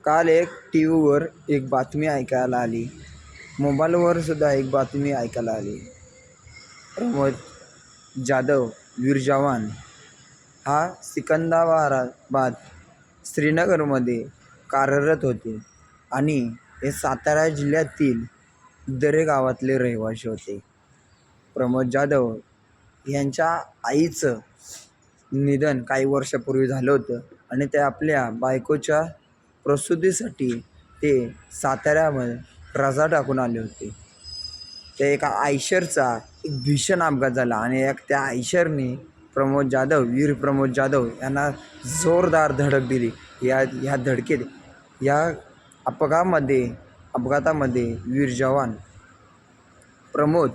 काल एक टी व्हीवर एक बातमी ऐकायला आली, मोबाईलवर सुद्धा एक बातमी ऐकायला आली. प्रमोद जाधव वीर जवान हा सिकंदराबाद श्रीनगरमध्ये कार्यरत होते आणि हे सातारा जिल्ह्यातील दरे गावातले रहिवासी होते. प्रमोद जाधव यांच्या आईचं निधन काही वर्षापूर्वी झालं होतं आणि ते आपल्या बायकोच्या प्रसूतीसाठी ते साताऱ्यामध्ये रजा टाकून आले होते. त्या एका आयशरचा एक भीषण अपघात झाला आणि त्या आयशरने वीर प्रमोद जाधव यांना जोरदार धडक दिली. या धडकेत या अपघातामध्ये वीर जवान प्रमोद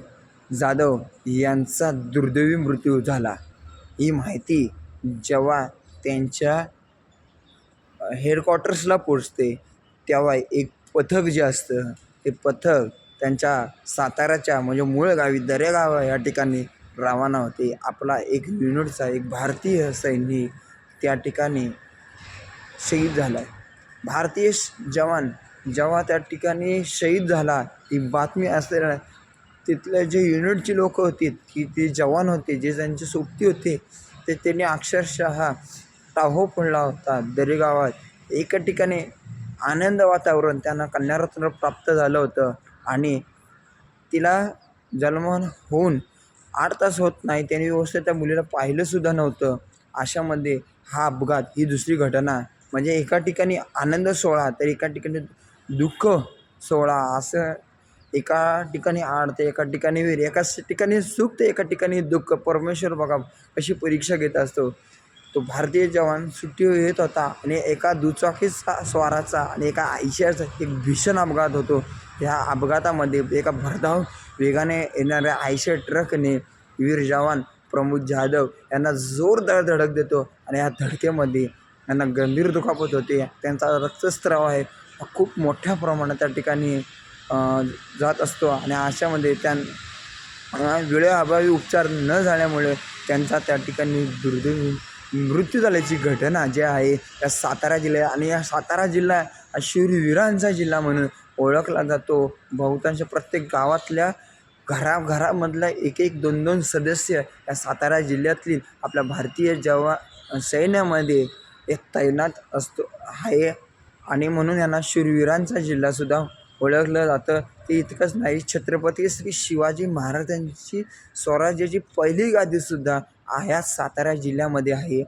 जाधव यांचा दुर्दैवी मृत्यू झाला. ही माहिती जेव्हा त्यांच्या हेडक्वार्टर्सला पोचते तेव्हा एक पथक जे असतं ते पथक त्यांच्या साताऱ्याच्या म्हणजे मूळ गावी दरेगाव या ठिकाणी रवाना होते. आपला एक युनिटचा एक भारतीय सैनिक त्या ठिकाणी शहीद झाला. भारतीय जवान जेव्हा त्या ठिकाणी शहीद झाला ही बातमी असलेल्या तिथले जे युनिटची लोक होती की ते जवान होते जे त्यांचे सोबती होते ते त्यांनी अक्षरशः टाहो फोडला होता. दरेगावात एका ठिकाणी आनंद वातावरण त्यांना कन्यारत्न प्राप्त झालं होतं आणि तिला जन्म होऊन 8 तास होत नाही त्यांनी व्यवस्थित त्या मुलीला पाहिलंसुद्धा नव्हतं. अशामध्ये हा अपघात ही दुसरी घटना म्हणजे एका ठिकाणी आनंद सोहळा तर एका ठिकाणी दुःख सोहळा असं एका ठिकाणी आड तर एका ठिकाणी वीर, एका ठिकाणी सुख तर एका ठिकाणी दुःख. परमेश्वर बघा कशी परीक्षा घेत असतो. तो भारतीय जवान सुट्टीवर येत होता आणि एका दुचाकी स्वाराचा आणि एका आयशरचा एक भीषण अपघात होतो. ह्या अपघातामध्ये एका भरधाव वेगाने येणाऱ्या आयशर ट्रकने वीर जवान प्रमोद जाधव यांना जोरदार धडक देतो आणि या धडकेमध्ये त्यांना गंभीर दुखापत होते. त्यांचा रक्तस्राव आहे खूप मोठ्या प्रमाणात त्या ठिकाणी जात असतो आणि अशामध्ये वेळेअभावी उपचार न झाल्यामुळे त्यांचा त्या ठिकाणी दुर्दैवी मृत्यू झाल्याची घटना जी आहे या सातारा जिल्ह्यात. आणि या सातारा जिल्हा हा शूरवीरांचा जिल्हा म्हणून ओळखला जातो. बहुतांश प्रत्येक गावातल्या घरामधला एक 2 सदस्य या सातारा जिल्ह्यातील आपल्या भारतीय सैन्यामध्ये एक तैनात आहे आणि म्हणून यांना शूरवीरांचा जिल्हासुद्धा ओळखलं जातं. ते इतकंच नाही, छत्रपती श्री शिवाजी महाराजांची स्वराज्याची पहिली गादीसुद्धा ह्या सातारा जिल्ह्यामध्ये आहे.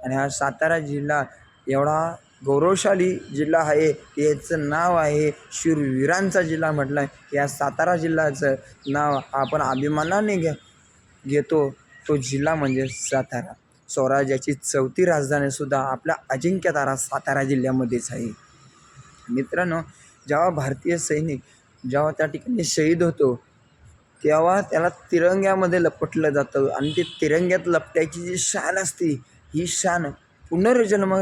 आणि हा सातारा जिल्हा एवढा गौरवशाली जिल्हा आहे की याचं नाव आहे शूरवीरांचा जिल्हा म्हटलं आहे. या सातारा जिल्ह्याचं नाव आपण अभिमानाने घेतो. तो जिल्हा म्हणजे सातारा. स्वराज्याची 4थी राजधानीसुद्धा आपल्या अजिंक्यतारा सातारा जिल्ह्यामध्येच आहे. मित्रांनो, जेव्हा भारतीय सैनिक जेव्हा त्या ठिकाणी शहीद होतो तेव्हा त्याला तिरंग्यामध्ये लपटलं जातं आणि ते तिरंग्यात लपटायची जी शान असते ही शान पुनर्जन्म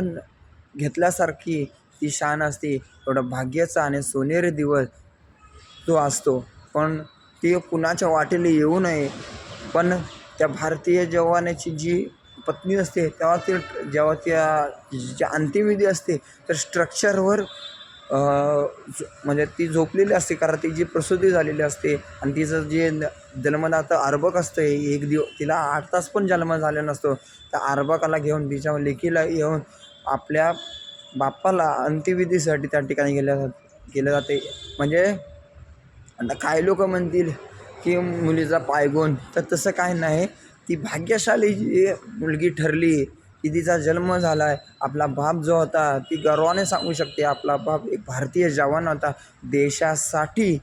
घेतल्यासारखी ती शान असते. एवढा भाग्याचा आणि सोनेरी दिवस तो असतो. पण ते कुणाच्या वाटेला येऊ नये. पण त्या भारतीय जवानाची जी पत्नी असते जेव्हा त्या अंत्यविधी असते तर स्ट्रक्चरवर म्हणजे ती झोपलेली असते कारण तिची प्रसूती झालेली असते आणि तिचं जे जन्मदातं अर्भक असतं तिला 8 तास पण जन्म झाला नसतो. त्या अर्भकाला घेऊन तिच्या लेकीला घेऊन आपल्या बाप्पाला अंत्यविधीसाठी त्या ठिकाणी केलं जाते. म्हणजे आता काही लोक म्हणतील की मुलीचा पायगुण, तर तसं काय नाही. ती भाग्यशाली जी मुलगी ठरली की तिचा जन्म झाला आहे. आपला बाप जो होता ती गर्वाने सांगू शकते आपला बाप एक भारतीय जवान होता. देशासाठी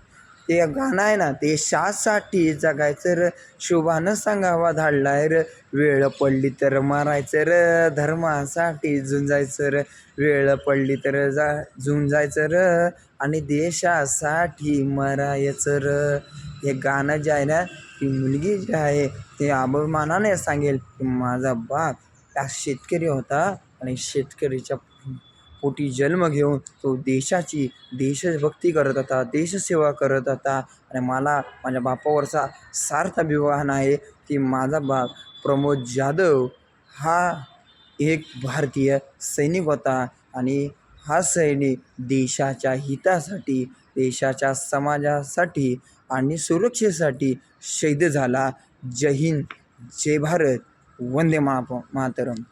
ते गाणं आहे ना, देशासाठी जगायचं र शुभानं सांगावा धाडलाय र, वेळ पडली तर मारायचं र, धर्मासाठी झुंजायचं र, वेळ पडली तर झुंजायचं र, आणि देशासाठी मरायचं र. हे गाणं जे आहे ना, ती मुलगी जी आहे ते अभिमानाने सांगेल की माझा बाप हा शेतकरी होता आणि शेतकरीच्या पोटी जन्म घेऊन तो देशभक्ती करत होता, देशसेवा करत होता. आणि मला माझ्या बापावरचा सार्थ अभिमान आहे की माझा बाप प्रमोद जाधव हा एक भारतीय सैनिक होता आणि हा सैनिक देशाच्या हितासाठी, देशाच्या समाजासाठी आणि सुरक्षेसाठी शहीद झाला. जय हिंद, जय भारत, वंदे मातरम.